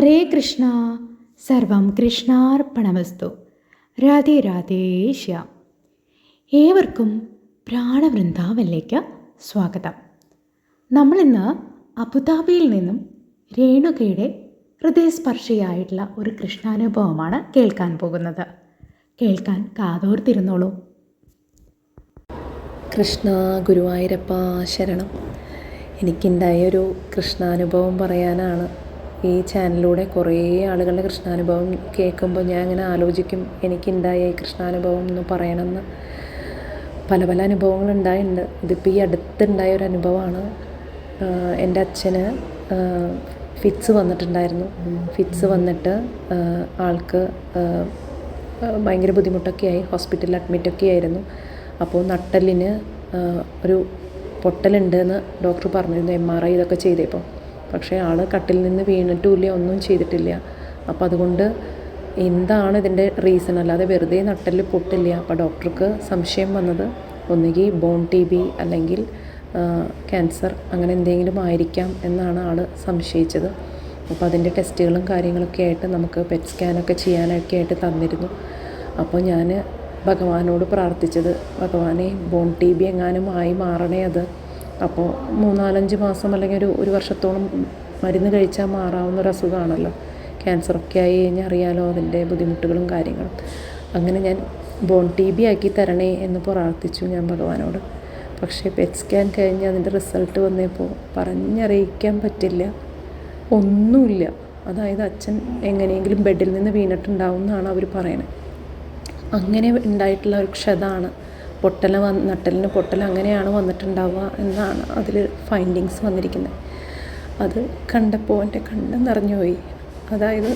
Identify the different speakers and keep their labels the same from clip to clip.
Speaker 1: ഹരേ കൃഷ്ണ. സർവം കൃഷ്ണാർപ്പണമസ്തു. രാധേ രാധേ ശ്യാം. ഏവർക്കും പ്രാണവൃന്ദാവനിലേക്ക് സ്വാഗതം. നമ്മളിന്ന് അബുദാബിയിൽ നിന്നും രേണുകയുടെ ഹൃദയസ്പർശിയായിട്ടുള്ള ഒരു കൃഷ്ണാനുഭവമാണ് കേൾക്കാൻ പോകുന്നത്. കേൾക്കാൻ കാതോർത്തിരുന്നോളൂ.
Speaker 2: കൃഷ്ണ ഗുരുവായൂരപ്പ ശരണം. എനിക്കുണ്ടായൊരു കൃഷ്ണാനുഭവം പറയാനാണ്. ഈ ചാനലിലൂടെ കുറേ ആളുകളുടെ കൃഷ്ണാനുഭവം കേൾക്കുമ്പോൾ ഞാൻ അങ്ങനെ ആലോചിക്കും, എനിക്കുണ്ടായ ഈ കൃഷ്ണാനുഭവം എന്ന് പറയണമെന്ന്. പല പല അനുഭവങ്ങളുണ്ടായിട്ടുണ്ട്. ഇതിപ്പോൾ ഈ അടുത്തുണ്ടായ ഒരു അനുഭവമാണ്. എൻ്റെ അച്ഛന് ഫിറ്റ്സ് വന്നിട്ടുണ്ടായിരുന്നു. ഫിറ്റ്സ് വന്നിട്ട് ആൾക്ക് ഭയങ്കര ബുദ്ധിമുട്ടൊക്കെ ആയി, ഹോസ്പിറ്റലിൽ അഡ്മിറ്റൊക്കെ ആയിരുന്നു. അപ്പോൾ നട്ടെല്ലിന് ഒരു പൊട്ടലുണ്ടെന്ന് ഡോക്ടർ പറഞ്ഞിരുന്നു. MRI ഇതൊക്കെ ചെയ്തപ്പോൾ. പക്ഷേ ആൾ കട്ടിൽ നിന്ന് വീണിട്ടുമില്ല, ഒന്നും ചെയ്തിട്ടില്ല. അപ്പോൾ അതുകൊണ്ട് എന്താണ് ഇതിൻ്റെ റീസൺ, അല്ലാതെ വെറുതെ നട്ടെല്ല് പൊട്ടില്ല. അപ്പോൾ ഡോക്ടർക്ക് സംശയം വന്നത് ഒന്നുകിൽ ബോൺ TB അല്ലെങ്കിൽ ക്യാൻസർ അങ്ങനെ എന്തെങ്കിലും ആയിരിക്കാം എന്നാണ് ആൾ സംശയിച്ചത്. അപ്പോൾ അതിൻ്റെ ടെസ്റ്റുകളും കാര്യങ്ങളൊക്കെ ആയിട്ട് നമുക്ക് PET സ്കാനൊക്കെ ചെയ്യാനൊക്കെ ആയിട്ട് തന്നിരുന്നു. അപ്പോൾ ഞാൻ ഭഗവാനോട് പ്രാർത്ഥിച്ചത്, ഭഗവാനെ ബോൺ TB എങ്ങാനും ആയി മാറണേ അത്. അപ്പോൾ 3-4-5 മാസം അല്ലെങ്കിൽ ഒരു വർഷത്തോളം മരുന്ന് കഴിച്ചാൽ മാറാവുന്നൊരു അസുഖമാണല്ലോ. ക്യാൻസറൊക്കെ ആയി കഴിഞ്ഞാൽ അറിയാലോ അതിൻ്റെ ബുദ്ധിമുട്ടുകളും കാര്യങ്ങളും. അങ്ങനെ ഞാൻ ബോൺ TB ആക്കി തരണേ എന്ന് പ്രാർത്ഥിച്ചു ഞാൻ ഭഗവാനോട്. പക്ഷേ PET സ്കാൻ കഴിഞ്ഞ് അതിൻ്റെ റിസൾട്ട് വന്നപ്പോൾ പറഞ്ഞറിയിക്കാൻ പറ്റില്ല, ഒന്നുമില്ല. അതായത് അച്ഛൻ എങ്ങനെയെങ്കിലും ബെഡിൽ നിന്ന് വീണിട്ടുണ്ടാവും എന്നാണ് അവർ പറയുന്നത്. അങ്ങനെ ഉണ്ടായിട്ടുള്ള ഒരു ക്ഷതമാണ്, നട്ടലിന് പൊട്ടൽ അങ്ങനെയാണ് വന്നിട്ടുണ്ടാവുക എന്നാണ് അതിൽ ഫൈൻഡിങ്സ് വന്നിരിക്കുന്നത്. അത് കണ്ടപ്പോൾ എൻ്റെ കണ്ണ് നിറഞ്ഞുപോയി. അതായത്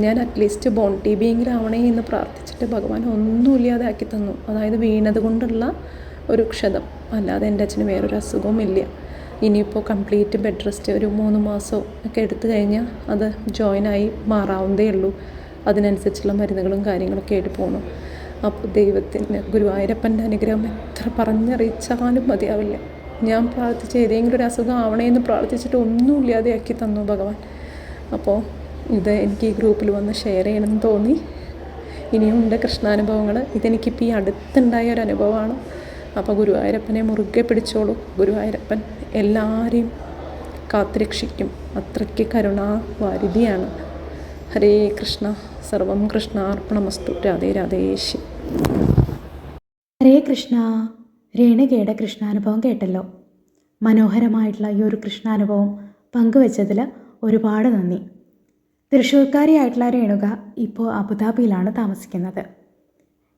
Speaker 2: ഞാൻ അറ്റ്ലീസ്റ്റ് ബോൺ TB എങ്കിലും ആവണേ എന്ന് പ്രാർത്ഥിച്ചിട്ട് ഭഗവാൻ ഒന്നുമില്ലാതെ ആക്കി തന്നു. അതായത് വീണത് കൊണ്ടുള്ള ഒരു ക്ഷതം, അല്ലാതെ എൻ്റെ അച്ഛന് വേറൊരു അസുഖവും ഇല്ല. ഇനിയിപ്പോൾ കംപ്ലീറ്റ് ബെഡ് റെസ്റ്റ് ഒരു 3 മാസം ഒക്കെ എടുത്തു കഴിഞ്ഞാൽ അത് ജോയിനായി മാറാവുന്നതേ ഉള്ളൂ. അതിനനുസരിച്ചുള്ള മരുന്നുകളും കാര്യങ്ങളൊക്കെ ആയിട്ട് പോകണം. അപ്പോൾ ദൈവത്തിന്, ഗുരുവായൂരപ്പൻ്റെ അനുഗ്രഹം എത്ര പറഞ്ഞറിയിച്ചാലും മതിയാവില്ല. ഞാൻ പ്രാർത്ഥിച്ച ഏതെങ്കിലും ഒരു അസുഖം ആവണേ എന്ന് പ്രാർത്ഥിച്ചിട്ട് ഒന്നുമില്ലാതെ ആക്കി തന്നു ഭഗവാൻ. അപ്പോൾ ഇത് എനിക്ക് ഈ ഗ്രൂപ്പിൽ വന്ന് ഷെയർ ചെയ്യണമെന്ന് തോന്നി. ഇനിയും ഉണ്ട് കൃഷ്ണാനുഭവങ്ങൾ. ഇതെനിക്കിപ്പോൾ ഈ അടുത്തുണ്ടായ ഒരു അനുഭവമാണ്. അപ്പോൾ ഗുരുവായൂരപ്പനെ മുറുകെ പിടിച്ചോളൂ. ഗുരുവായൂരപ്പൻ എല്ലാവരെയും കാത്തുരക്ഷിക്കും. അത്രയ്ക്ക് കരുണാവാരിധിയാണ്. ഹരേ കൃഷ്ണ. സർവം കൃഷ്ണാർപ്പണമസ്തു. രാധേ രാധേശ്യം.
Speaker 1: ഹരേ കൃഷ്ണ. രേണുകയുടെ കൃഷ്ണാനുഭവം കേട്ടല്ലോ. മനോഹരമായിട്ടുള്ള ഈ ഒരു കൃഷ്ണാനുഭവം പങ്കുവച്ചതിൽ ഒരുപാട് നന്ദി. തൃശ്ശൂർക്കാരിയായിട്ടുള്ള രേണുക ഇപ്പോൾ അബുദാബിയിലാണ് താമസിക്കുന്നത്.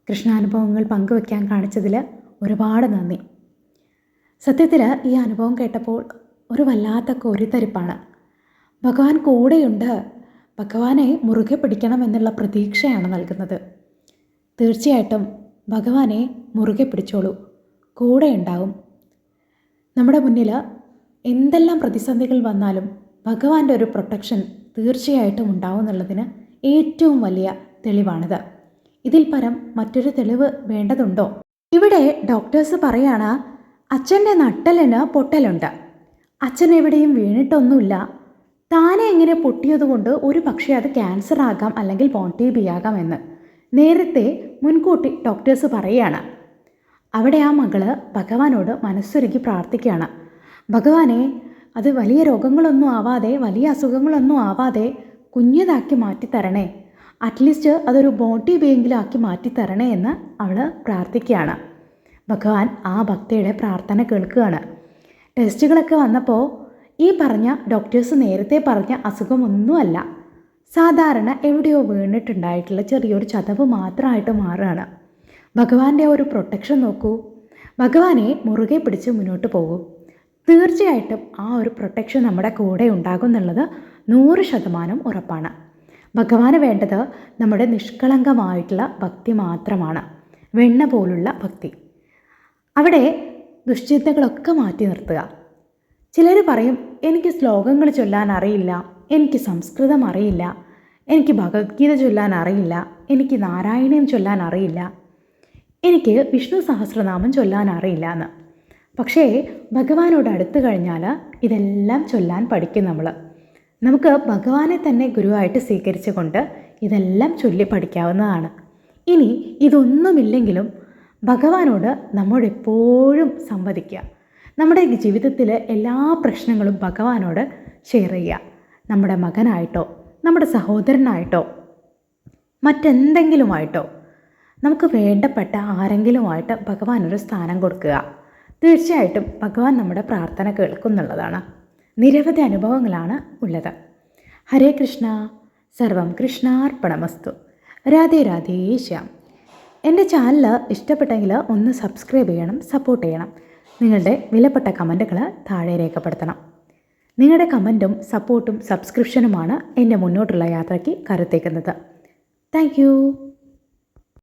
Speaker 1: കൃഷ്ണാനുഭവങ്ങൾ പങ്കുവയ്ക്കാൻ കാണിച്ചതിൽ ഒരുപാട് നന്ദി. സത്യത്തിൽ ഈ അനുഭവം കേട്ടപ്പോൾ ഒരു വല്ലാത്ത കോരിത്തരിപ്പാണ്. ഭഗവാൻ കൂടെയുണ്ട്, ഭഗവാനെ മുറുകെ പിടിക്കണമെന്നുള്ള പ്രതീക്ഷയാണ് നൽകുന്നത്. തീർച്ചയായിട്ടും ഭഗവാനെ മുറുകെ പിടിച്ചോളൂ, കൂടെ ഉണ്ടാവും. നമ്മുടെ മുന്നിൽ എന്തെല്ലാം പ്രതിസന്ധികൾ വന്നാലും ഭഗവാന്റെ ഒരു പ്രൊട്ടക്ഷൻ തീർച്ചയായിട്ടും ഉണ്ടാവും എന്നുള്ളതിന് ഏറ്റവും വലിയ തെളിവാണിത്. ഇതിൽ പരം മറ്റൊരു തെളിവ് വേണ്ടതുണ്ടോ? ഇവിടെ ഡോക്ടേഴ്സ് പറയാണ്, അച്ഛൻ്റെ നട്ടലിന് പൊട്ടലുണ്ട്, അച്ഛൻ എവിടെയും വീണിട്ടൊന്നുമില്ല, താനെ എങ്ങനെ പൊട്ടിയതുകൊണ്ട് ഒരു പക്ഷേ അത് ക്യാൻസർ ആകാം അല്ലെങ്കിൽ ബോൺ TB ആകാം എന്ന് നേരത്തെ മുൻകൂട്ടി ഡോക്ടേഴ്സ് പറയുകയാണ്. അവിടെ ആ മകള് ഭഗവാനോട് മനസ്സൊരുക്കി പ്രാർത്ഥിക്കുകയാണ്, ഭഗവാനെ അത് വലിയ രോഗങ്ങളൊന്നും ആവാതെ, വലിയ അസുഖങ്ങളൊന്നും ആവാതെ കുഞ്ഞതാക്കി മാറ്റിത്തരണേ, അറ്റ്ലീസ്റ്റ് അതൊരു ബോൺ TB എങ്കിലും ആക്കി മാറ്റിത്തരണേ എന്ന് അവൾ പ്രാർത്ഥിക്കുകയാണ്. ഭഗവാൻ ആ ഭക്തയുടെ പ്രാർത്ഥന കേൾക്കുകയാണ്. ടെസ്റ്റുകളൊക്കെ വന്നപ്പോൾ ഈ പറഞ്ഞ ഡോക്ടേഴ്സ് നേരത്തെ പറഞ്ഞ അസുഖമൊന്നുമല്ല, സാധാരണ എവിടെയോ വീണിട്ടുണ്ടായിട്ടുള്ള ചെറിയൊരു ചതവ് മാത്രമായിട്ട് മാറുകയാണ്. ഭഗവാന്റെ ഒരു പ്രൊട്ടക്ഷൻ നോക്കൂ. ഭഗവാനെ മുറുകെ പിടിച്ച് മുന്നോട്ട് പോകും. തീർച്ചയായിട്ടും ആ ഒരു പ്രൊട്ടക്ഷൻ നമ്മുടെ കൂടെ ഉണ്ടാകും എന്നുള്ളത് 100% ഉറപ്പാണ്. ഭഗവാന് വേണ്ടത് നമ്മുടെ നിഷ്കളങ്കമായിട്ടുള്ള ഭക്തി മാത്രമാണ്, വെണ്ണ പോലുള്ള ഭക്തി. അവിടെ ദുശ്ചിന്തകളൊക്കെ മാറ്റി നിർത്തുക. ചിലർ പറയും, എനിക്ക് ശ്ലോകങ്ങൾ ചൊല്ലാൻ അറിയില്ല, എനിക്ക് സംസ്കൃതം അറിയില്ല, എനിക്ക് ഭഗവത്ഗീത ചൊല്ലാൻ അറിയില്ല, എനിക്ക് നാരായണീയം ചൊല്ലാൻ അറിയില്ല, എനിക്ക് വിഷ്ണു സഹസ്രനാമം ചൊല്ലാൻ അറിയില്ല എന്ന്. പക്ഷേ ഭഗവാനോട് അടുത്ത് കഴിഞ്ഞാൽ ഇതെല്ലാം ചൊല്ലാൻ പഠിക്കും നമ്മൾ. നമുക്ക് ഭഗവാനെ തന്നെ ഗുരുവായിട്ട് സ്വീകരിച്ചുകൊണ്ട് ഇതെല്ലാം ചൊല്ലി പഠിക്കാവുന്നതാണ്. ഇനി ഇതൊന്നുമില്ലെങ്കിലും ഭഗവാനോട് നമ്മോടെപ്പോഴും സംവദിക്കുക. നമ്മുടെ ജീവിതത്തിലെ എല്ലാ പ്രശ്നങ്ങളും ഭഗവാനോട് ഷെയർ ചെയ്യുക. നമ്മുടെ മകനായിട്ടോ നമ്മുടെ സഹോദരനായിട്ടോ മറ്റെന്തെങ്കിലുമായിട്ടോ നമുക്ക് വേണ്ടപ്പെട്ട ആരെങ്കിലുമായിട്ട് ഭഗവാനൊരു സ്ഥാനം കൊടുക്കുക. തീർച്ചയായിട്ടും ഭഗവാൻ നമ്മുടെ പ്രാർത്ഥന കേൾക്കുന്നുള്ളതാണ്. നിരവധി അനുഭവങ്ങളാണ് ഉള്ളത്. ഹരേ കൃഷ്ണ. സർവം കൃഷ്ണാർപ്പണമസ്തു. രാധേ രാധേ ശ്യാം. എൻ്റെ ചാനൽ ഇഷ്ടപ്പെട്ടെങ്കിൽ ഒന്ന് സബ്സ്ക്രൈബ് ചെയ്യണം, സപ്പോർട്ട് ചെയ്യണം. നിങ്ങളുടെ വിലപ്പെട്ട കമൻറ്റുകൾ താഴെ രേഖപ്പെടുത്തണം. നിങ്ങളുടെ കമൻറ്റും സപ്പോർട്ടും സബ്സ്ക്രിപ്ഷനുമാണ് എൻ്റെ മുന്നോട്ടുള്ള യാത്രയ്ക്ക് കരുത്തേക്കുന്നത്. Thank you.